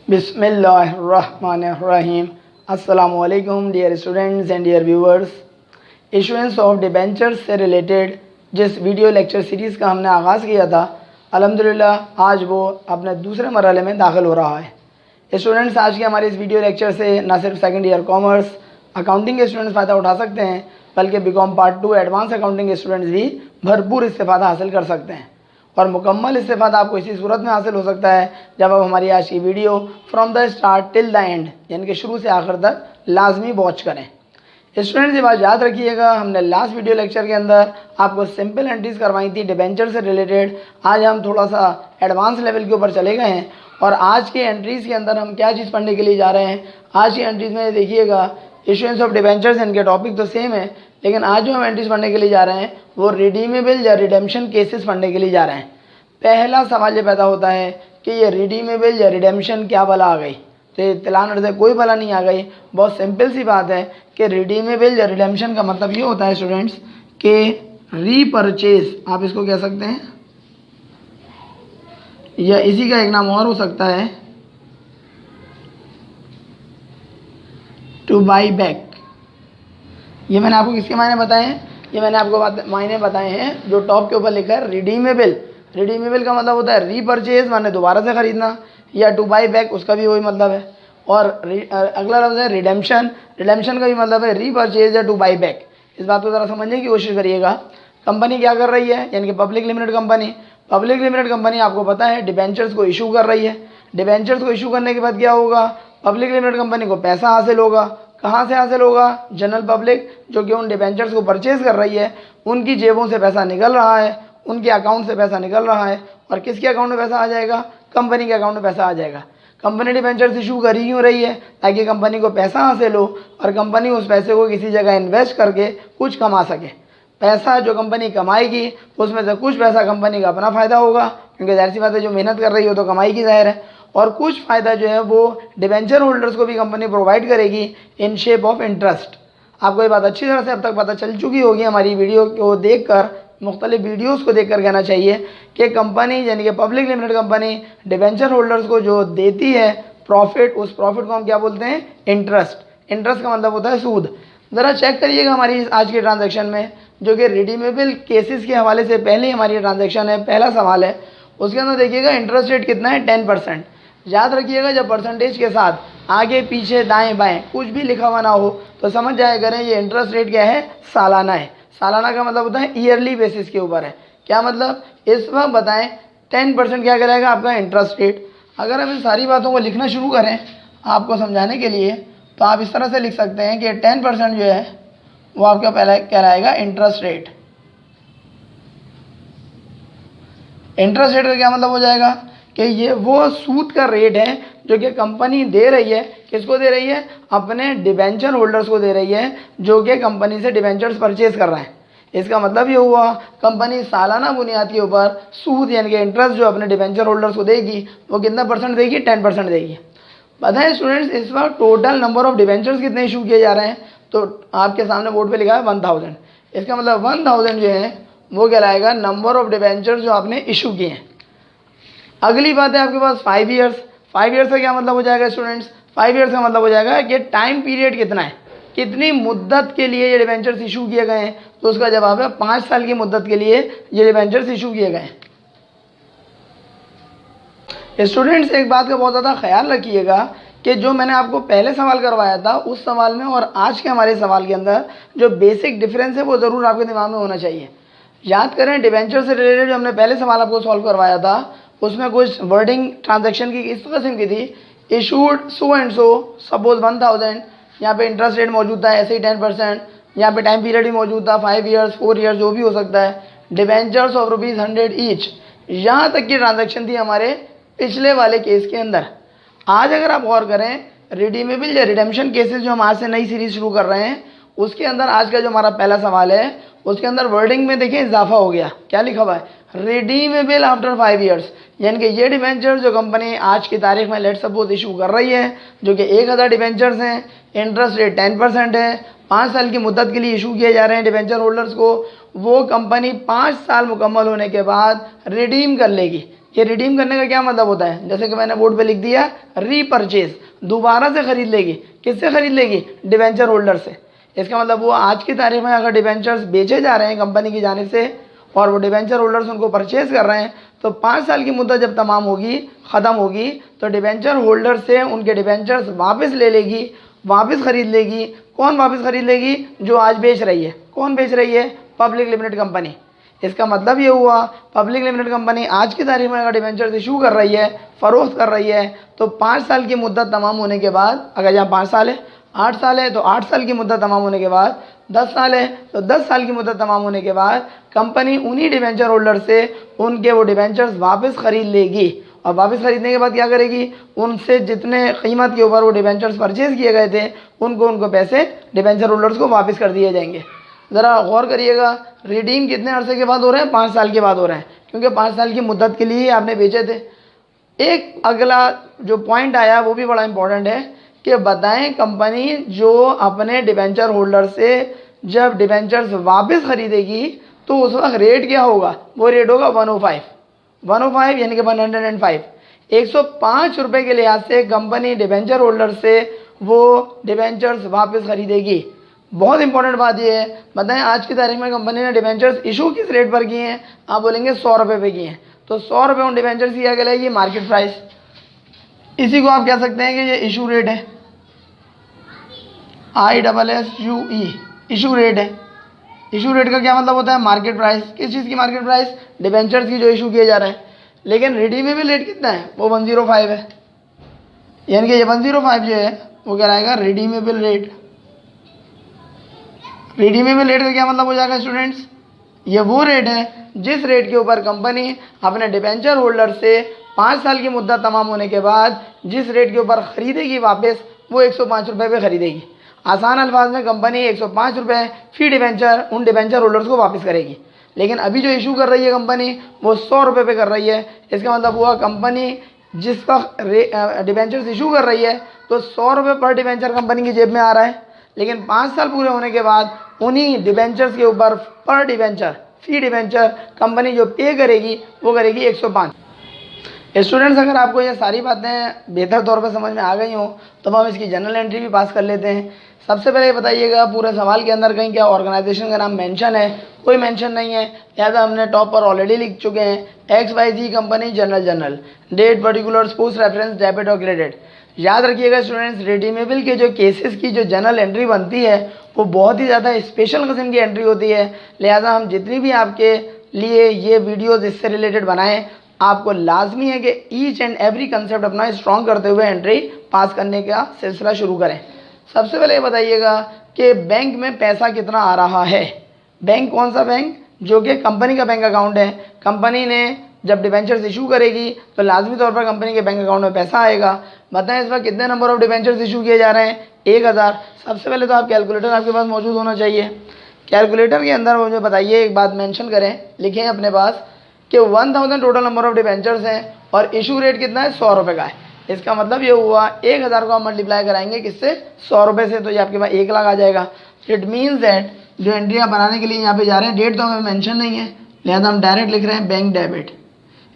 बिस्मिल्लाहिर्रहमानिर्रहीम। अस्सलामुअलैकुम dear students and dear viewers. Issuance of debentures से रिलेटेड जिस वीडियो लेक्चर सीरीज़ का हमने आगाज़ किया था, अल्हम्दुलिल्लाह आज वो अपने दूसरे मरहले में दाखिल हो रहा है। स्टूडेंट्स, आज के हमारे इस वीडियो लेक्चर से न सिर्फ सेकेंड ईयर कॉमर्स अकाउंटिंग के स्टूडेंट्स फ़ायदा उठा सकते हैं, बल्कि बीकॉम पार्ट 2 एडवांस अकाउंटिंग के स्टूडेंट्स भी भरपूर इस्तेफ़ादा हासिल कर सकते हैं। और मुकम्मल इस्तेफ़ादा आपको इसी सूरत में हासिल हो सकता है जब आप हमारी आज की video from the start till the end, यानी कि शुरू से आखिर तक लाजमी वॉच करें। स्टूडेंट्स, ये बात याद रखिएगा, हमने लास्ट वीडियो लेक्चर के अंदर आपको सिंपल एंट्रीज करवाई थी डिबेंचर से रिलेटेड। आज हम थोड़ा सा एडवांस लेवल के ऊपर चले गए हैं और आज के एंट्रीज़ के अंदर हम क्या चीज़ पढ़ने के लिए जा रहे हैं। आज की एंट्रीज़ में देखिएगा, इशुएंस ऑफ डिबेंचर्स, इनके टॉपिक तो सेम है, लेकिन आज जो हम एंट्रीज पढ़ने के लिए जा रहे हैं वो रिडीमेबल या रिडेम्पशन केसेस पढ़ने के लिए जा रहे हैं। पहला सवाल ये पैदा होता है कि ये रिडीमेबल या रिडेम्पशन क्या भला आ गई। तो इत्तलान से कोई भला नहीं आ गई। बहुत सिंपल सी बात है कि रिडीमेबल या रिडेम्पशन का मतलब ये होता है स्टूडेंट्स कि रीपरचेज, आप इसको कह सकते हैं, या इसी का एक नाम और हो सकता है टू बाई बैक। ये मैंने आपको किसके मायने बताए हैं? ये मैंने आपको मायने बताए हैं जो टॉप के ऊपर लिखा है रिडीमेबल। रिडीमेबल का मतलब होता है रीपरचेज, माने दोबारा से ख़रीदना, या टू बाई बैक, उसका भी वही मतलब है। और अगला लफ्ज़ है रिडेम्पशन। रिडेम्पशन का भी मतलब है रीपरचेज या टू बाई बैक। इस बात को ज़रा समझने की कोशिश करिएगा। कंपनी क्या कर रही है, यानी कि public limited company. Public limited company आपको पता है डिबेंचर्स को इशू कर रही है। डिबेंचर्स को इशू करने के बाद क्या होगा, पब्लिक लिमिटेड कंपनी को पैसा हासिल होगा। कहाँ से हासिल होगा? जनरल पब्लिक जो कि उन डिबेंचर्स को परचेज़ कर रही है, उनकी जेबों से पैसा निकल रहा है, उनके अकाउंट से पैसा निकल रहा है। और किसके अकाउंट में पैसा आ जाएगा? कंपनी के अकाउंट में पैसा आ जाएगा। कंपनी डिबेंचर्स इशू कर ही क्यों रही है? ताकि कंपनी को पैसा हासिल हो और कंपनी उस पैसे को किसी जगह इन्वेस्ट करके कुछ कमा सके। पैसा जो कंपनी कमाएगी उसमें से कुछ पैसा कंपनी का अपना फ़ायदा होगा, क्योंकि जाहिर सी बात है जो मेहनत कर रही हो तो कमाई की जाहिर है। और कुछ फ़ायदा जो है वो डिबेंचर होल्डर्स को भी कंपनी प्रोवाइड करेगी इन शेप ऑफ इंटरेस्ट। आपको ये बात अच्छी तरह से अब तक पता चल चुकी होगी हमारी वीडियो को देखकर, मुख्तलिफ वीडियोस को देखकर कहना चाहिए कि कंपनी यानी कि public limited company debenture holders को जो देती है प्रॉफिट, उस प्रॉफिट को हम क्या बोलते हैं? इंटरेस्ट। इंटरेस्ट का मतलब होता है सूद। ज़रा चेक करिएगा हमारी आज की ट्रांजैक्शन में, जो कि रिडीमेबल केसेस के हवाले से पहले हमारी ट्रांजैक्शन है, पहला सवाल है, उसके अंदर देखिएगा इंटरेस्ट रेट कितना है? 10%। याद रखिएगा, जब परसेंटेज के साथ आगे पीछे दाएं बाएं कुछ भी लिखा हुआ ना हो तो समझ जाया करें ये इंटरेस्ट रेट क्या है? सालाना है। सालाना का मतलब होता है ईयरली बेसिस के ऊपर है। क्या मतलब? इस वक्त बताएं 10% क्या कहलाएगा आपका? Interest rate. अगर हम इन सारी बातों को लिखना शुरू करें आपको समझाने के लिए, तो आप इस तरह से लिख सकते हैं कि 10% जो है वो आपका पहला कहलाएगा इंटरेस्ट रेट। इंटरेस्ट रेट का क्या मतलब हो जाएगा कि ये वो सूद का रेट है जो कि कंपनी दे रही है। किसको दे रही है? अपने डिबेंचर होल्डर्स को दे रही है जो कि कंपनी से डिबेंचर्स परचेज कर रहे हैं। इसका मतलब ये हुआ कंपनी सालाना बुनियाद के ऊपर सूद यानी कि इंटरेस्ट जो अपने डिबेंचर होल्डर्स को देगी वो कितना परसेंट देगी? 10% देगी। पता है स्टूडेंट्स, इस वक्त टोटल नंबर ऑफ डिबेंचर्स कितने इशू किए जा रहे हैं? तो आपके सामने बोर्ड पे लिखा है 1000। इसका मतलब 1000 जो है वो कहलाएगा नंबर ऑफ डिबेंचर्स जो आपने इशू किए हैं। अगली बात है आपके पास 5 ईयर्स। 5 ईयर्स का क्या मतलब हो जाएगा स्टूडेंट्स? 5 ईयर्स का मतलब हो जाएगा कि टाइम पीरियड कितना है, कितनी मुद्दत के लिए ये डिबेंचर्स इशू किए गए हैं। तो उसका जवाब है 5 साल की मुद्दत के लिए ये डिबेंचर्स इशू किए गए हैं। स्टूडेंट्स, एक बात का बहुत ज़्यादा ख्याल रखिएगा कि जो मैंने आपको पहले सवाल करवाया था उस सवाल में और आज के हमारे सवाल के अंदर जो बेसिक डिफरेंस है वो ज़रूर आपके दिमाग में होना चाहिए। याद करें, डिबेंचर से रिलेटेड जो हमने पहले सवाल आपको सॉल्व करवाया था उसमें कुछ वर्डिंग ट्रांजैक्शन की इस किस्म की थी, issued so and so, suppose 1000, यहाँ पे इंटरेस्ट रेट मौजूद था ऐसे ही 10%, यहाँ पे टाइम पीरियड भी मौजूद था 5 ईयर्स 4 ईयर्स जो भी हो सकता है, डिबेंचर्स ऑफ ₹100 ईच। यहाँ तक की ट्रांजैक्शन थी हमारे पिछले वाले केस के अंदर। आज अगर आप गौर करें, रिडीमेबल या रिडेम्पशन केसेस जो हम आज से नई सीरीज शुरू कर रहे हैं उसके अंदर आज का जो हमारा पहला सवाल है उसके अंदर वर्डिंग में देखिए इजाफा हो गया। क्या लिखा हुआ है? रिडीमेबल आफ्टर 5 ईयर्स, यानी कि ये डिबेंचर जो कंपनी आज की तारीख में लेट सपोज इशू कर रही है जो कि 1000 डिबेंचर्स हैं, इंटरेस्ट रेट 10% है, 5 साल की मुद्दत के लिए इशू किए जा रहे हैं डिबेंचर होल्डर्स को, वो कंपनी 5 साल मुकम्मल होने के बाद रिडीम कर लेगी। ये रिडीम करने का क्या मतलब होता है, जैसे कि मैंने बोर्ड पे लिख दिया रीपरचेज, दोबारा से खरीद लेगी। किससे खरीद लेगी? डिबेंचर होल्डर से। इसका मतलब वो आज की तारीख में अगर डिबेंचर्स बेचे जा रहे हैं कंपनी की जानिब से और वो डिबेंचर होल्डर्स उनको परचेज कर रहे हैं, तो 5 साल की मुद्दत जब तमाम होगी, ख़त्म होगी, तो डिबेंचर होल्डर से उनके डिबेंचर्स वापस ले लेगी, वापस ख़रीद लेगी। कौन वापस ख़रीद लेगी? जो आज बेच रही है। कौन बेच रही है? Public limited company. इसका मतलब ये हुआ पब्लिक लिमिटेड कंपनी आज की तारीख में अगर डिबेंचर्स इशू कर रही है, फ़रोख्त कर रही है, तो 5 साल की मुद्दत तमाम होने के बाद, अगर यहाँ 5 साल है, 8 साल है, तो 8 साल की मुद्दत तमाम होने के बाद, 10 साल है तो 10 साल की मुद्दत तमाम होने के बाद कंपनी उन्हीं डिबेंचर होल्डर से उनके वो डिबेंचर्स वापस ख़रीद लेगी। और वापस ख़रीदने के बाद क्या करेगी? उनसे जितने कीमत के ऊपर वो डिबेंचर्स परचेज़ किए गए थे उनको पैसे डिबेंचर होल्डर्स को वापस कर दिए जाएंगे। ज़रा गौर करिएगा, रिडीम कितने अरसे के बाद हो रहे हैं? 5 साल के बाद हो रहे हैं, क्योंकि 5 साल की मुद्दत के लिए ही आपने बेचे थे। एक अगला जो पॉइंट आया वो भी बड़ा इंपॉर्टेंट है कि बताएं कंपनी जो अपने डिबेंचर होल्डर से जब डिबेंचर्स वापस ख़रीदेगी तो उस वक्त रेट क्या होगा? वो रेट होगा 105 यानी कि 105, 105 रुपये के लिहाज से कंपनी डिबेंचर होल्डर से वो डिबेंचर्स वापस ख़रीदेगी। बहुत इंपॉर्टेंट बात यह है, बताएं आज की तारीख में कंपनी ने डिबेंचर्स इशू किस रेट पर किए हैं? आप बोलेंगे 100 रुपये पे किए हैं, तो 100 रुपये उन डिबेंचर्स की क्या कहलाएगी? Market price. इसी को आप कह सकते हैं कि ये इशू रेट है, ISSUE, इशू रेट है। इशू रेट का क्या मतलब होता है? Market price. किस चीज़ की मार्केट प्राइस? डिबेंचर्स की जो इशू किए जा रहे हैं। लेकिन रिडीमेबल रेट कितना है? वो 105 है, यानी कि ये 105 जो है वो क्या रहेगा? Redeemable rate. रिडीमेबल रेट का क्या मतलब हो जाएगा स्टूडेंट्स? ये वो रेट है जिस रेट के ऊपर कंपनी अपने डिबेंचर होल्डर से 5 साल की मुद्दत तमाम होने के बाद जिस रेट के ऊपर ख़रीदेगी वापस, वो 105 रुपये पे ख़रीदेगी। आसान अल्फाज में कंपनी 105 रुपये फी डिबेंचर उन डिबेंचर होल्डर्स को वापस करेगी। लेकिन अभी जो इशू कर रही है कंपनी वो 100 रुपये पे कर रही है। इसका मतलब हुआ कंपनी जिस वक्त डिबेंचर्स इशू कर रही है तो 100 रुपये पर डिबेंचर कंपनी की जेब में आ रहा है, लेकिन 5 साल पूरे होने के बाद उन्हीं डिबेंचर्स के ऊपर पर डिबेंचर फी डिबेंचर कंपनी जो पे करेगी वो करेगी 105। स्टूडेंट्स, अगर आपको ये सारी बातें बेहतर तौर पर समझ में आ गई हों तो हम इसकी जनरल एंट्री भी पास कर लेते हैं। सबसे पहले बताइएगा पूरे सवाल के अंदर कहीं क्या ऑर्गेनाइजेशन का नाम मेंशन है? कोई मेंशन नहीं है, लिहाजा हमने टॉप पर ऑलरेडी लिख चुके हैं XYZ company general, date, particulars, post reference, debit और क्रेडिट। याद रखिएगा स्टूडेंट्स, रिडीमेबल के जो केसेस की जो जनरल एंट्री बनती है वो बहुत ही ज़्यादा स्पेशल किस्म की एंट्री होती है। लिहाजा हम जितनी भी आपके लिए ये वीडियोस इससे रिलेटेड बनाएं, आपको लाजमी है कि ईच एंड एवरी कंसेप्ट अपना स्ट्रॉन्ग करते हुए एंट्री पास करने का सिलसिला शुरू करें। सबसे पहले बताइएगा कि बैंक में पैसा कितना आ रहा है। बैंक कौन सा बैंक? जो कि कंपनी का बैंक अकाउंट है। कंपनी ने जब डिबेंचर्स इशू करेगी तो लाजमी तौर पर कंपनी के बैंक अकाउंट में पैसा आएगा। बताएं इस वक्त कितने नंबर ऑफ डिबेंचर्स इशू किए जा रहे हैं? 1000। सबसे पहले तो आप कैलकुलेटर आपके पास मौजूद होना चाहिए। कैलकुलेटर के अंदर मुझे बताइए, एक बात मेंशन करें, लिखें अपने पास कि 1000 टोटल नंबर ऑफ डिबेंचर्स हैं और इशू रेट कितना है? 100 रुपये का है। इसका मतलब ये हुआ 1000 को आप मल्टीप्लाई कराएंगे किससे? 100 रुपये से, तो ये आपके पास 1 लाख आ जाएगा। इट मीन्स दैट जो एंट्री आप बनाने के लिए यहाँ पे जा रहे हैं, डेट तो हमें मेंशन नहीं है, लिहाजा हम डायरेक्ट लिख रहे हैं बैंक डेबिट।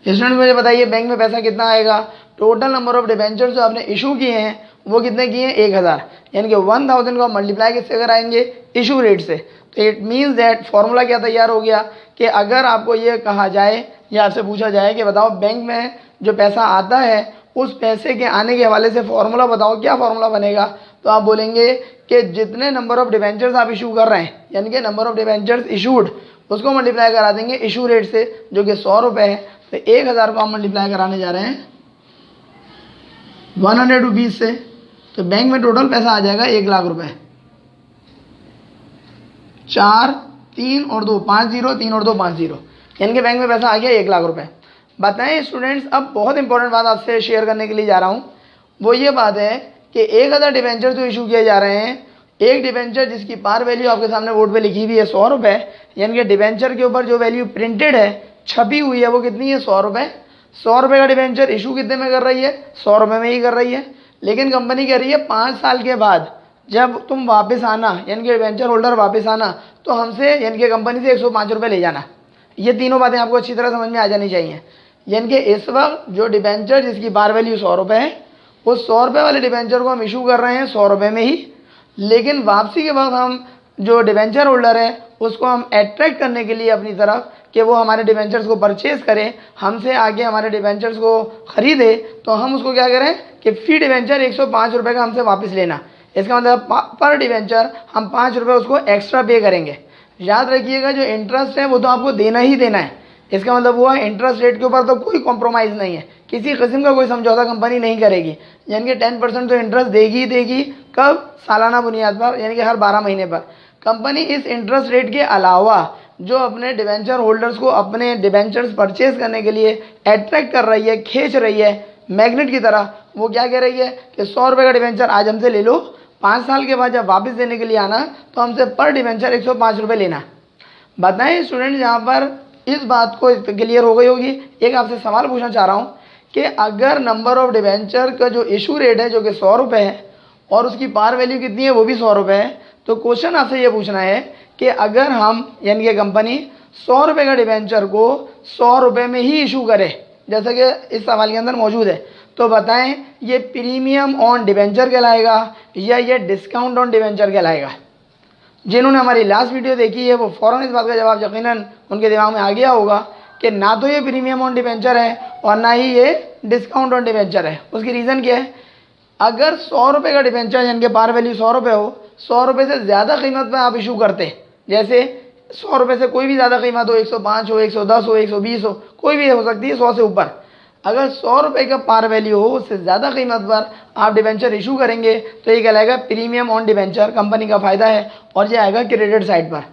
स्टूडेंट मुझे बताइए बैंक में पैसा कितना आएगा? टोटल नंबर ऑफ डिबेंचर्स जो आपने इशू किए हैं वो कितने किए हैं? 1000, यानी कि 1000 को आप मल्टीप्लाई किससे कराएंगे? इशू रेट से। तो इट मीन्स दैट फॉर्मूला क्या तैयार हो गया कि अगर आपको ये कहा जाए या आपसे पूछा जाए कि बताओ बैंक में जो पैसा आता है उस पैसे के आने के हवाले से फॉर्मूला बताओ, क्या फॉर्मूला बनेगा? तो आप बोलेंगे कि जितने नंबर ऑफ डिबेंचर्स आप इशू कर रहे हैं, यानी कि नंबर ऑफ डिबेंचर्स इशूड, उसको मल्टीप्लाई करा देंगे इशू रेट से जो कि 100 रुपये है। तो 1000 को हम मल्टीप्लाई कराने जा रहे हैं 100 रुपीज़ से, तो बैंक में टोटल पैसा आ जाएगा 1 लाख रुपये। 4 3 और 2 5 0, 3 और 2 5 0, यानी कि बैंक में पैसा आ गया 1 लाख रुपये। बताएं स्टूडेंट्स, अब बहुत इंपॉर्टेंट बात आपसे शेयर करने के लिए जा रहा हूँ, वो ये बात है कि 1000 डिबेंचर जो इशू किए जा रहे हैं, एक डिबेंचर जिसकी पार वैल्यू आपके सामने बोर्ड पे लिखी हुई है 100 रुपये, यानी कि डिबेंचर के ऊपर जो वैल्यू प्रिंटेड है, छपी हुई है, वो कितनी है? 100 रुपये। 100 रुपये का डिबेंचर इशू कितने में कर रही है? 100 रुपये में ही कर रही है। लेकिन कंपनी कह रही है 5 साल के बाद जब तुम वापस आना, यानी कि डिबेंचर होल्डर वापस आना, तो हमसे यानी कि कंपनी से 105 रुपये ले जाना। ये तीनों बातें आपको अच्छी तरह समझ में आ जानी चाहिए। यानी कि इस वक्त जो डिबेंचर जिसकी पार वैल्यू 100 रुपये है, उस 100 रुपये वाले डिबेंचर को हम इशू कर रहे हैं 100 रुपये में ही, लेकिन वापसी के वक्त हम जो डिबेंचर होल्डर है उसको हम अट्रैक्ट करने के लिए अपनी तरफ कि वो हमारे डिबेंचर्स को परचेज़ करे, हमसे आगे हमारे डिबेंचर्स को ख़रीदे, तो हम उसको क्या करें कि फ़ी डिबेंचर 105 रुपये का हमसे वापस लेना। इसका मतलब पर डिबेंचर हम 5 रुपये उसको एक्स्ट्रा पे करेंगे। याद रखिएगा जो इंटरेस्ट है वो तो आपको देना ही देना है। इसका मतलब हुआ इंटरेस्ट रेट के ऊपर तो कोई कॉम्प्रोमाइज़ नहीं है, किसी किस्म का कोई समझौता कंपनी नहीं करेगी। यानी कि 10% तो इंटरेस्ट देगी ही देगी। कब? सालाना बुनियाद पर, यानी कि हर 12 महीने पर। कंपनी इस इंटरेस्ट रेट के अलावा जो अपने डिबेंचर होल्डर्स को अपने डिबेंचर्स परचेज करने के लिए अट्रैक्ट कर रही है, खींच रही है मैग्नेट की तरह, वो क्या कह रही है कि 100 रुपये का डिबेंचर आज हमसे ले लो, 5 साल के बाद जब वापस देने के लिए आना तो हमसे पर डिबेंचर 105 रुपये लेना। बताएं स्टूडेंट, यहाँ पर इस बात को क्लियर हो गई होगी। एक आपसे सवाल पूछना चाह रहा हूँ कि अगर नंबर ऑफ डिबेंचर का जो इशू रेट है जो कि 100 रुपये है और उसकी पार वैल्यू कितनी है वो भी 100 रुपये है, तो क्वेश्चन आपसे ये पूछना है कि अगर हम यानी कि कंपनी 100 रुपये का डिबेंचर को 100 रुपये में ही इशू करे, जैसा कि इस सवाल के अंदर मौजूद है, तो बताएं ये प्रीमियम ऑन डिबेंचर कहलाएगा या ये डिस्काउंट ऑन डिबेंचर कहलाएगा। जिन्होंने हमारी लास्ट वीडियो देखी है वो फ़ौरन इस बात का जवाब यकीनन उनके दिमाग में आ गया होगा कि ना तो ये प्रीमियम ऑन डिबेंचर है और ना ही ये डिस्काउंट ऑन डिबेंचर है। उसकी रीज़न क्या है? अगर 100 रुपये का डिबेंचर यानी कि पार वैल्यू 100 रुपये हो, 100 रुपये से ज़्यादा कीमत पे आप इशू करते, जैसे 100 रुपये से कोई भी ज़्यादा कीमत हो, 105 हो, 110 हो, 120 हो, कोई भी हो सकती है 100 से ऊपर, अगर 100 रुपये का पार वैल्यू हो उससे ज़्यादा कीमत पर आप डिबेंचर इशू करेंगे तो ये कहलाएगा प्रीमियम ऑन डिबेंचर। कंपनी का फ़ायदा है और ये आएगा क्रेडिट साइड पर।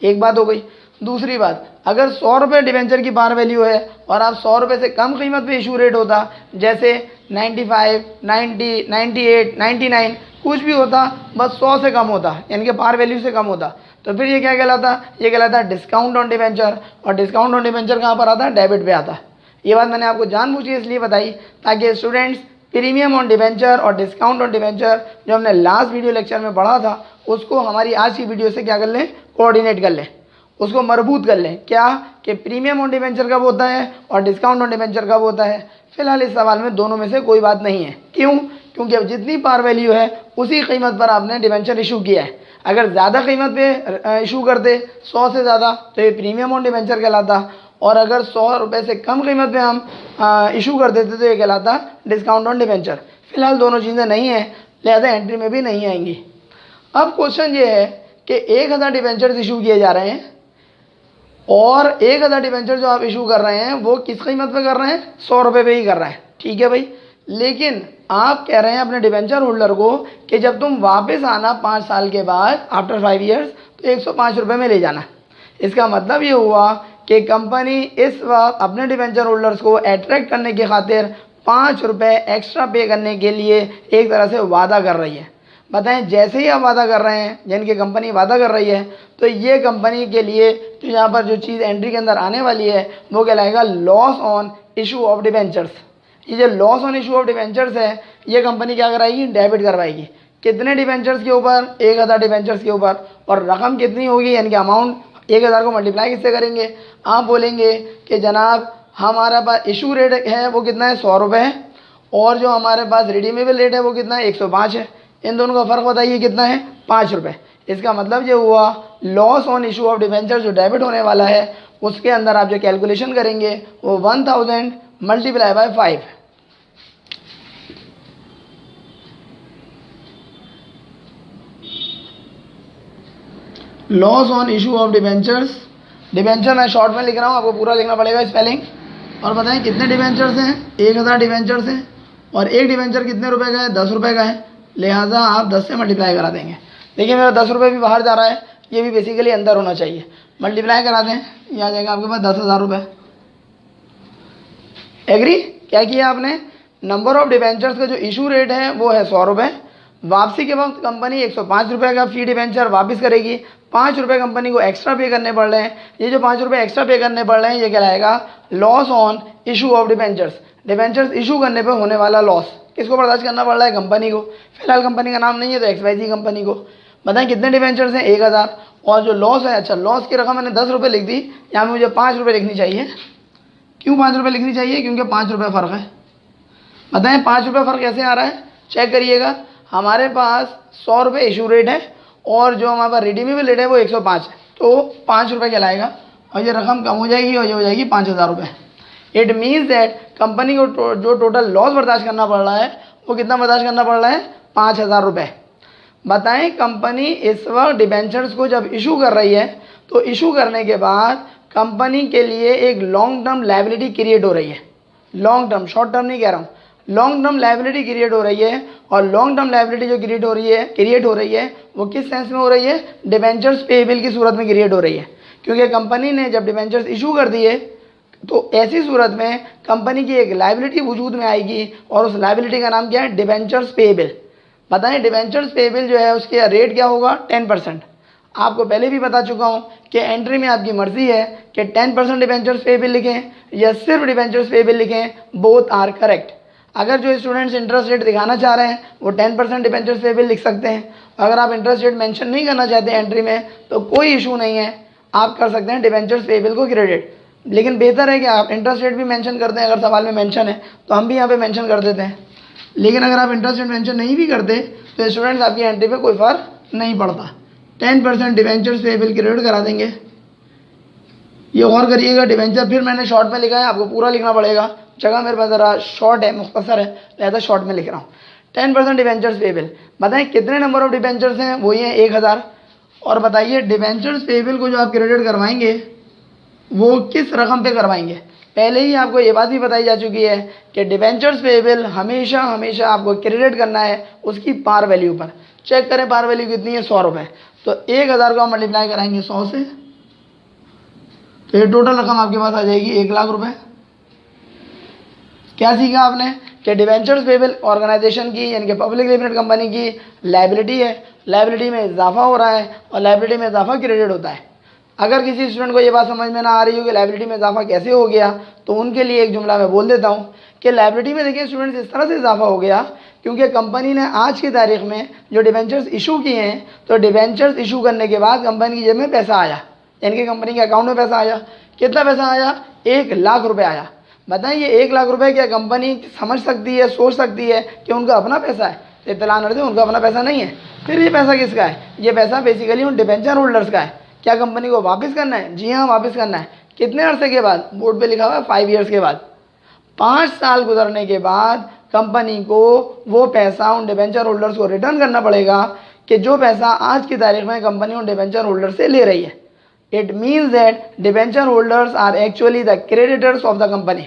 एक बात हो गई। दूसरी बात, अगर 100 रुपये डिबेंचर की पार वैल्यू है और आप 100 रुपये से कम कीमत पे इशू रेट होता, जैसे 95, 90, 98, 99 कुछ भी होता, बस 100 से कम होता यानी कि पार वैल्यू से कम होता, तो फिर ये क्या कहलाता? ये कहलाता डिस्काउंट ऑन डिबेंचर। और डिस्काउंट ऑन डिबेंचर कहाँ पर आता? डेबिट पे आता। ये बात मैंने आपको जानबूझ के इसलिए बताई ताकि स्टूडेंट्स प्रीमियम ऑन डिबेंचर और डिस्काउंट ऑन डिबेंचर जो हमने लास्ट वीडियो लेक्चर में पढ़ा था उसको हमारी आज की वीडियो से क्या कर लें, कोऑर्डिनेट कर लें, उसको मरबूत कर लें। क्या कि प्रीमियम ऑन डिबेंचर कब होता है और डिस्काउंट ऑन डिबेंचर कब होता है। फिलहाल इस सवाल में दोनों में से कोई बात नहीं है। क्यों? क्योंकि अब जितनी पार वैल्यू है उसी कीमत पर आपने डिबेंचर इशू किया है। अगर ज़्यादा कीमत पे इशू करते 100 से ज़्यादा तो ये प्रीमियम ऑन डिबेंचर कहलाता, और अगर 100 रुपये से कम कीमत पे हम इशू कर देते तो ये कहलाता डिस्काउंट ऑन डिबेंचर। फिलहाल दोनों चीज़ें नहीं हैं, लिहाजा एंट्री में भी नहीं आएंगी। अब क्वेश्चन ये है कि 1000 डिबेंचर्स इशू किए जा रहे हैं और 1000 डिबेंचर जो आप इशू कर रहे हैं वो किस कीमत पे कर रहे हैं? 100 रुपये पे ही कर रहे हैं। ठीक है भाई, लेकिन आप कह रहे हैं अपने डिबेंचर होल्डर को कि जब तुम वापस आना 5 साल के बाद, आफ्टर 5 ईयर्स, तो 105 रुपये में ले जाना। इसका मतलब ये हुआ कि कंपनी इस वक्त अपने डिबेंचर होल्डर्स को अट्रैक्ट करने की खातिर 5 रुपये एक्स्ट्रा पे करने के लिए एक तरह से वादा कर रही है। बताएं, जैसे ही आप वादा कर रहे हैं, यानी कि कंपनी वादा कर रही है, तो ये कंपनी के लिए तो यहाँ पर जो चीज़ एंट्री के अंदर आने वाली है वो कहलाएगा loss on issue of debentures. ये जो loss on issue of debentures है ये कंपनी क्या कराएगी? डेबिट करवाएगी। कितने डिबेंचर्स के ऊपर? 1000 डिबेंचर्स के ऊपर। और रकम कितनी होगी? यानी कि अमाउंट 1000 को मल्टीप्लाई किससे करेंगे? आप बोलेंगे कि जनाब हमारा पास इशू रेट है वो कितना है? 100 रुपये है, और जो हमारे पास रिडीमेबल रेट है वो कितना है? 105 है। इन दोनों का फ़र्क बताइए कितना है? 5 रुपये। इसका मतलब ये हुआ loss on issue of debenture जो डेबिट होने वाला है उसके अंदर आप जो कैलकुलेशन करेंगे वो 1000 multiply by 5। Loss on issue of debentures, debenture मैं शॉर्ट में लिख रहा हूँ, आपको पूरा लिखना पड़ेगा स्पेलिंग। और बताएं कितने डिबेंचर्स हैं? 1000 डिबेंचर्स हैं, और एक डिबेंचर कितने रुपए का है? 10 रुपये का है, लिहाजा आप 10 से मल्टीप्लाई करा देंगे। देखिए मेरा 10 रुपये भी बाहर जा रहा है, ये भी बेसिकली अंदर होना चाहिए। मल्टीप्लाई करा दें, ये आ जाएगा आपके पास 10,000 रुपये। एग्री? क्या किया आपने? नंबर ऑफ डिबेंचर्स का जो इशू रेट है वो है 100 रुपये। वापसी के वक्त कंपनी 105 रुपये का फी डिबेंचर वापस करेगी। 5 रुपये कंपनी को एक्स्ट्रा पे करने पड़ रहे हैं। ये जो 5 रुपये एक्स्ट्रा पे करने पड़ रहे हैं ये कहलाएगा loss on issue of debentures. Debentures issue करने पे होने वाला लॉस किसको बर्दाश्त करना पड़ रहा है? कंपनी को। फिलहाल कंपनी का नाम नहीं है तो XYZ कंपनी को। बताएं कितने डिबेंचर्स हैं? 1000। और जो लॉस है, अच्छा लॉस की रकम मैंने 10 रुपये लिख दी, यहाँ मुझे 5 रुपये लिखनी चाहिए। क्यों 5 रुपये लिखनी चाहिए? क्योंकि 5 रुपये फ़र्क है। बताएं 5 रुपये फ़र्क कैसे आ रहा है? चेक करिएगा, हमारे पास 100 रुपये इशू रेट है और जो हमारे पास रिडीमेबल रेट है वो 105 है, तो 5 रुपये कहलाएगा और ये रकम कम हो जाएगी और ये हो जाएगी 5000 रुपये। इट मीन्स दैट कंपनी को जो टोटल लॉस बर्दाश्त करना पड़ रहा है वो कितना बर्दाश्त करना पड़ रहा है? 5000 रुपये। बताएं कंपनी इस वक्त डिबेंचर्स को जब इशू कर रही है तो इशू करने के बाद कंपनी के लिए एक लॉन्ग टर्म लायबिलिटी क्रिएट हो रही है। लॉन्ग टर्म, शॉर्ट टर्म नहीं कह रहा हूँ, लॉन्ग टर्म लायबिलिटी क्रिएट हो रही है। और लॉन्ग टर्म लायबिलिटी जो क्रिएट हो रही है वो किस सेंस में हो रही है? डिबेंचर्स पेएबल की सूरत में क्रिएट हो रही है, क्योंकि कंपनी ने जब डिबेंचर्स इशू कर दिए तो ऐसी सूरत में कंपनी की एक लायबिलिटी वजूद में आएगी और उस लायबिलिटी का नाम क्या है? Debentures payable. बताएं डिबेंचर्स पेएबल जो है उसके रेट क्या होगा? 10%। आपको पहले भी बता चुका हूं कि एंट्री में आपकी मर्जी है कि 10% डिबेंचर्स पेएबल लिखें या सिर्फ डिबेंचर्स पेएबल लिखें, बोथ आर करेक्ट। अगर जो स्टूडेंट्स इंटरेस्ट रेट दिखाना चाह रहे हैं वो 10% डिबेंचर्स पेएबल लिख सकते हैं। अगर आप इंटरेस्ट रेट मेंशन नहीं करना चाहते एंट्री में तो कोई इशू नहीं है, आप कर सकते हैं डिबेंचर्स पेएबल को क्रेडिट। लेकिन बेहतर है कि आप इंटरेस्ट रेट भी मेंशन कर दें। अगर सवाल में मेंशन है तो हम भी यहाँ पे मेंशन कर देते हैं, लेकिन अगर आप इंटरेस्ट रेट मेंशन नहीं भी करते तो स्टूडेंट्स आपकी एंट्री पे कोई फ़र्क नहीं पड़ता। 10% डिबेंचर्स पेएबल क्रेडिट करा देंगे। ये और करिएगा, डिबेंचर फिर मैंने शॉर्ट में लिखा है, आपको पूरा लिखना पड़ेगा, जगह मेरे पास ज़रा शॉर्ट है, मुख्तसर है, लिहाजा शॉर्ट में लिख रहा हूँ। 10% डिबेंचर्स पेएबल। बताएं कितने नंबर ऑफ डिबेंचर्स हैं? वही हैं 1000। और बताइए डिबेंचर्स पेएबल को जो आप क्रेडिट करवाएंगे वो किस रकम पे करवाएंगे? पहले ही आपको ये बात भी बताई जा चुकी है कि डिबेंचर्स पेएबल हमेशा आपको क्रेडिट करना है उसकी पार वैल्यू पर। चेक करें पार वैल्यू कितनी है? 100 रुपये। तो 1000 को हम मल्टीप्लाई कराएंगे 100 से, तो ये टोटल रकम आपके पास आ जाएगी 1 लाख रुपये। क्या सीखा आपने? कि डिबेंचर्स पेएबल ऑर्गेनाइजेशन की यानी कि पब्लिक लिमिटेड कंपनी की लायबिलिटी है, लायबिलिटी में इजाफा हो रहा है और लायबिलिटी में इजाफा क्रेडिट होता है। अगर किसी स्टूडेंट को ये बात समझ में ना आ रही हो कि लायबिलिटी में इजाफा कैसे हो गया, तो उनके लिए एक जुमला मैं बोल देता हूँ कि लायबिलिटी में देखिए स्टूडेंट्स इस तरह से इजाफा हो गया क्योंकि कंपनी ने आज की तारीख में जो डिबेंचर्स इशू किए हैं, तो डिबेंचर्स इशू करने के बाद कंपनी की जेब में पैसा आया, यानी कि कंपनी के अकाउंट में पैसा आया। कितना पैसा आया? 1 लाख रुपये आया। बताइए 1 लाख रुपये क्या कंपनी समझ सकती है, सोच सकती है कि उनका अपना पैसा है? इत्तला न दे, उनका अपना पैसा नहीं है। फिर ये पैसा किसका है? ये पैसा बेसिकली उन डिबेंचर होल्डर्स का है। क्या कंपनी को वापस करना है? जी हाँ, वापस करना है। कितने अरसे के बाद? बोर्ड पे लिखा हुआ है 5 ईयर्स के बाद। 5 साल गुजरने के बाद कंपनी को वो पैसा उन डिबेंचर होल्डर्स को रिटर्न करना पड़ेगा कि जो पैसा आज की तारीख में कंपनी उन डिबेंचर होल्डर से ले रही है। It means that debenture holders are actually the creditors of the company.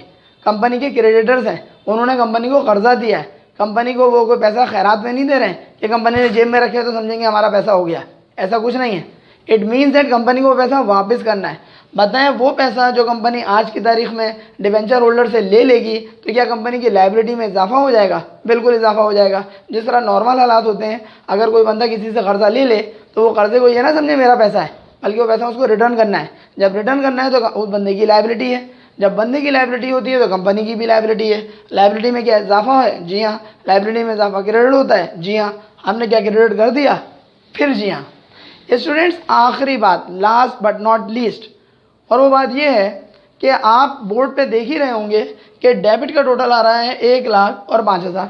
Company के क्रेडिटर्स हैं, उन्होंने कंपनी को कर्जा दिया है। कंपनी को वो कोई पैसा खैरात में नहीं दे रहे हैं कि कंपनी ने जेब में रखे तो समझेंगे हमारा पैसा हो गया, ऐसा कुछ नहीं है। इट मीन्स दैट कंपनी को पैसा वापस करना है। बताएं वो पैसा जो कंपनी आज की तारीख में डिबेंचर होल्डर से ले लेगी तो क्या कंपनी की लायबिलिटी में इजाफा हो जाएगा? बिल्कुल इजाफा हो जाएगा। जिस तरह नॉर्मल हालात होते हैं, अगर कोई बंदा किसी से कर्जा ले ले तो वो कर्जे को ये ना समझे मेरा पैसा है, बल्कि वो पैसा उसको रिटर्न करना है। जब रिटर्न करना है तो उस बंदे की लायबिलिटी है, जब बंदे की लायबिलिटी होती है तो कंपनी की भी लायबिलिटी है। लायबिलिटी में क्या इजाफा है? जी हाँ। लायबिलिटी में इजाफा क्रेडिट होता है? जी हाँ। हमने क्या क्रेडिट कर दिया? फिर जी हाँ। स्टूडेंट्स आखिरी बात, लास्ट बट नॉट लीस्ट, और वो बात ये है कि आप बोर्ड पे देख ही रहे होंगे कि डेबिट का टोटल आ रहा है 1 लाख और 5000,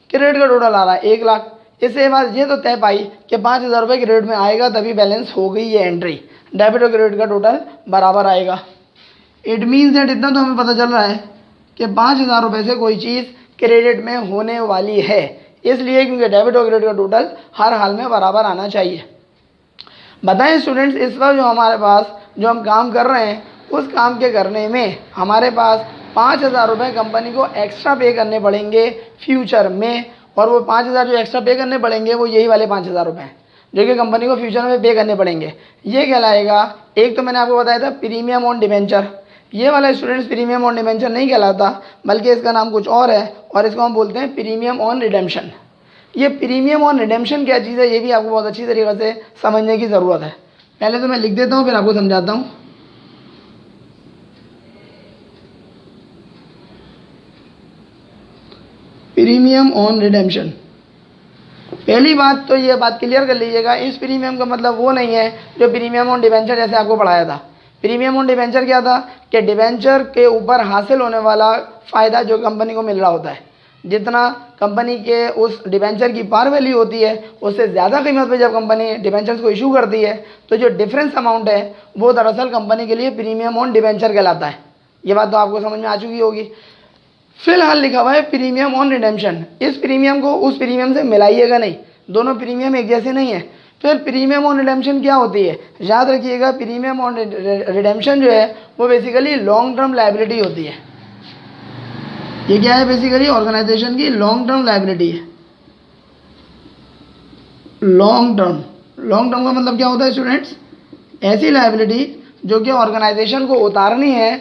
क्रेडिट का टोटल आ रहा है 1 लाख। इससे बात ये तो तय पाई कि 5000 रुपये क्रेडिट में आएगा तभी बैलेंस हो गई ये एंट्री, डेबिट और क्रेडिट का टोटल बराबर आएगा। इट मीन्स दैट इतना तो हमें पता चल रहा है कि 5000 रुपये से कोई चीज़ क्रेडिट में होने वाली है, इसलिए क्योंकि डेबिट और क्रेडिट का टोटल हर हाल में बराबर आना चाहिए। बताएं स्टूडेंट्स इस वक्त जो हमारे पास जो हम काम कर रहे हैं उस काम के करने में हमारे पास 5000 रुपये कंपनी को एक्स्ट्रा पे करने पड़ेंगे फ्यूचर में, और वो 5000 जो एक्स्ट्रा पे करने पड़ेंगे वो यही वाले 5000 रुपये हैं जो कि कंपनी को फ्यूचर में पे करने पड़ेंगे। ये कहलाएगा, एक तो मैंने आपको बताया था प्रीमियम ऑन डिबेंचर, ये वाला स्टूडेंट्स प्रीमियम ऑन डिबेंचर नहीं कहलाता बल्कि इसका नाम कुछ और है और इसको हम बोलते हैं प्रीमियम ऑन रिडेम्पशन। ये प्रीमियम ऑन रिडेम्पशन क्या चीज़ है ये भी आपको बहुत अच्छी तरीके से समझने की ज़रूरत है। पहले तो मैं लिख देता हूँ फिर आपको समझाता हूँ। प्रीमियम ऑन रिडेम्पशन, पहली बात तो ये बात क्लियर कर लीजिएगा, इस प्रीमियम का मतलब वो नहीं है जो प्रीमियम ऑन डिबेंचर जैसे आपको पढ़ाया था। प्रीमियम ऑन डिबेंचर क्या था कि डिबेंचर के ऊपर हासिल होने वाला फ़ायदा जो कंपनी को मिल रहा होता है, जितना कंपनी के उस डिबेंचर की पार वैल्यू होती है उससे ज़्यादा कीमत पे जब कंपनी डिबेंचर्स को इशू करती है तो जो डिफरेंस अमाउंट है वो दरअसल कंपनी के लिए प्रीमियम ऑन डिबेंचर कहलाता है। ये बात तो आपको समझ में आ चुकी होगी। फिलहाल लिखा हुआ है प्रीमियम ऑन रिडेम्पशन। इस प्रीमियम को उस प्रीमियम से मिलाइएगा नहीं, दोनों प्रीमियम एक जैसे नहीं है। फिर प्रीमियम ऑन रिडेम्पशन क्या होती है, याद रखिएगा प्रीमियम ऑन रिडेम्पशन जो है वो बेसिकली लॉन्ग टर्म लायबिलिटी होती है। ये क्या है, बेसिकली ऑर्गेनाइजेशन की लॉन्ग टर्म लायबिलिटी है। लॉन्ग टर्म का मतलब क्या होता है स्टूडेंट्स, ऐसी लायबिलिटी जो कि ऑर्गेनाइजेशन को उतारनी है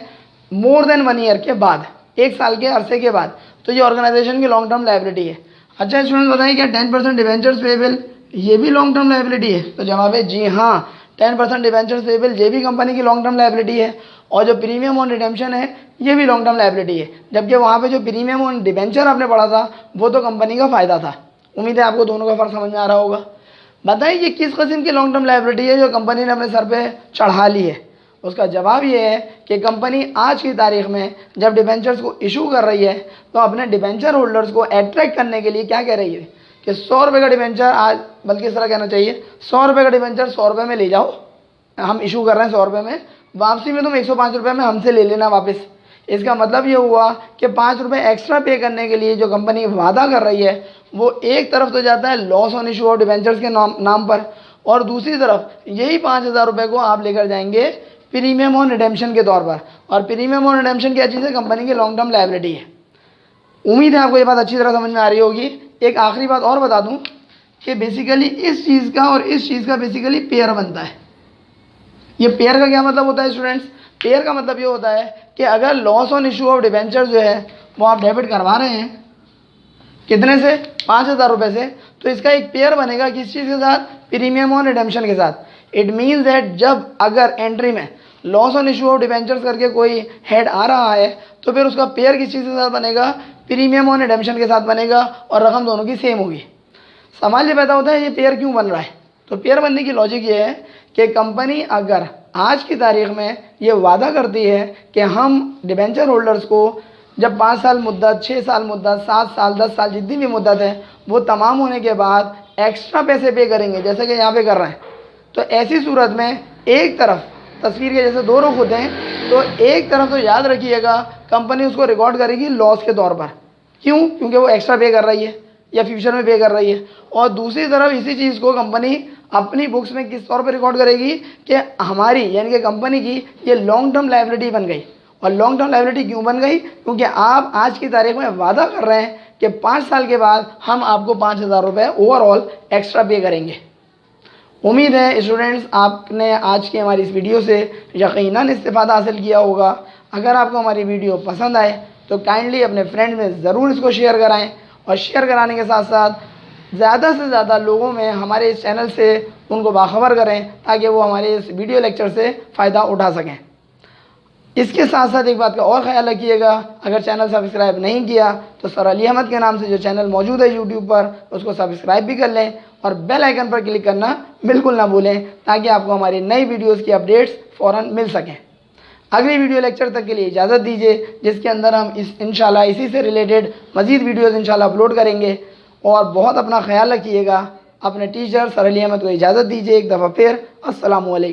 मोर देन 1 ईयर के बाद, 1 साल के अरसे के बाद, तो ये ऑर्गेनाइजेशन की लॉन्ग टर्म लायबिलिटी है। अच्छा स्टूडेंट्स बताइए क्या 10% डिवेंचर्स पेबल ये भी लॉन्ग टर्म लायबिलिटी है? तो जवाब है जी हाँ, 10% डिवेंचर्स पेबल ये भी कंपनी की लॉन्ग टर्म लायबिलिटी है। और जो प्रीमियम ऑन रिडेम्पशन है ये भी लॉन्ग टर्म लायबिलिटी है, जबकि वहाँ पे जो प्रीमियम ऑन डिवेंचर आपने पढ़ा था वो तो कंपनी का फ़ायदा था। उम्मीद है आपको दोनों का फ़र्क समझ में आ रहा होगा। बताइए ये किस किस्म की लॉन्ग टर्म लायबिलिटी है जो कंपनी ने अपने सर पे चढ़ा ली है? उसका जवाब ये है कि कंपनी आज की तारीख में जब डिबेंचर्स को इशू कर रही है तो अपने डिबेंचर होल्डर्स को अट्रैक्ट करने के लिए क्या कह रही है कि 100 रुपये का डिबेंचर आज, बल्कि इस तरह कहना चाहिए 100 रुपये का डिबेंचर 100 रुपये में ले जाओ, हम इशू कर रहे हैं 100 रुपये में, वापसी में तुम 105 रुपये में हमसे ले लेना वापस। इसका मतलब ये हुआ कि 5 रुपये एक्स्ट्रा पे करने के लिए जो कंपनी वादा कर रही है वो एक तरफ तो जाता है loss on issue of debentures के नाम पर, और दूसरी तरफ यही 5,000 रुपये को आप लेकर जाएंगे प्रीमियम ऑन रिडेम्पशन के तौर पर। और प्रीमियम ऑन रिडेम्पशन क्या चीज़ है, कंपनी की लॉन्ग टर्म लायबिलिटी है। उम्मीद है आपको ये बात अच्छी तरह समझ में आ रही होगी। एक आखिरी बात और बता दूं कि बेसिकली इस चीज़ का और इस चीज़ का बेसिकली पेयर बनता है। ये पेयर का क्या मतलब होता है स्टूडेंट्स, पेयर का मतलब ये होता है कि अगर loss on issue of debenture जो है वो आप डेबिट करवा रहे हैं कितने से, 5,000 रुपये से, तो इसका एक पेयर बनेगा किस चीज़ के साथ, प्रीमियम ऑन रिडेम्पशन के साथ। इट मीन्स दैट जब अगर एंट्री में loss on issue of debentures करके कोई हेड आ रहा है तो फिर उसका पेयर किस चीज़ के साथ बनेगा, प्रीमियम ऑन रिडेम्पशन के साथ बनेगा, और रकम दोनों की सेम होगी। सवाल ये पैदा होता है ये पेयर क्यों बन रहा है? तो पेयर बनने की लॉजिक ये है कि कंपनी अगर आज की तारीख में ये वादा करती है कि हम डिबेंचर होल्डर्स को जब 5 साल मुद्दत, 6 साल मुद्दत, 7 साल, 10 साल जितनी भी मुद्दत है वो तमाम होने के बाद एक्स्ट्रा पैसे पे करेंगे, जैसे कि यहाँ पे कर रहे हैं, तो ऐसी सूरत में एक तरफ तस्वीर के जैसे 2 रुख होते हैं, तो एक तरफ तो याद रखिएगा कंपनी उसको रिकॉर्ड करेगी लॉस के तौर पर। क्यों? क्योंकि वो एक्स्ट्रा पे कर रही है या फ्यूचर में पे कर रही है। और दूसरी तरफ इसी चीज़ को कंपनी अपनी बुक्स में किस तौर पर रिकॉर्ड करेगी कि हमारी यानी कि कंपनी की ये लॉन्ग टर्म लायबिलिटी बन गई। और लॉन्ग टर्म लायबिलिटी क्यों बन गई? क्योंकि आप आज की तारीख में वादा कर रहे हैं कि 5 साल के बाद हम आपको 5,000 रुपये ओवरऑल एक्स्ट्रा पे करेंगे। उम्मीद है स्टूडेंट्स आपने आज की हमारी इस वीडियो से यकीनन इस्तेफादा हासिल किया होगा। अगर आपको हमारी वीडियो पसंद आए तो काइंडली अपने फ्रेंड में ज़रूर इसको शेयर कराएं, और शेयर कराने के साथ साथ ज़्यादा से ज़्यादा लोगों में हमारे इस चैनल से उनको बाखबर करें ताकि वो हमारे इस वीडियो लेक्चर से फ़ायदा उठा सकें। इसके साथ साथ एक बात का और ख्याल रखिएगा, अगर चैनल सब्सक्राइब नहीं किया तो सर अली अहमद के नाम से जो चैनल मौजूद है यूट्यूब पर उसको सब्सक्राइब भी कर लें और बेल आइकन पर क्लिक करना बिल्कुल ना भूलें ताकि आपको हमारी नई वीडियोस की अपडेट्स फ़ौरन मिल सकें। अगली वीडियो लेक्चर तक के लिए इजाज़त दीजिए, जिसके अंदर हम इंशाल्लाह इसी से रिलेटेड मज़ीद वीडियोज़ इंशाल्लाह अपलोड करेंगे। और बहुत अपना ख्याल रखिएगा। अपने टीचर सर अली अहमद को इजाज़त दीजिए एक दफ़ा फिर। अस्सलामु अलैकुम।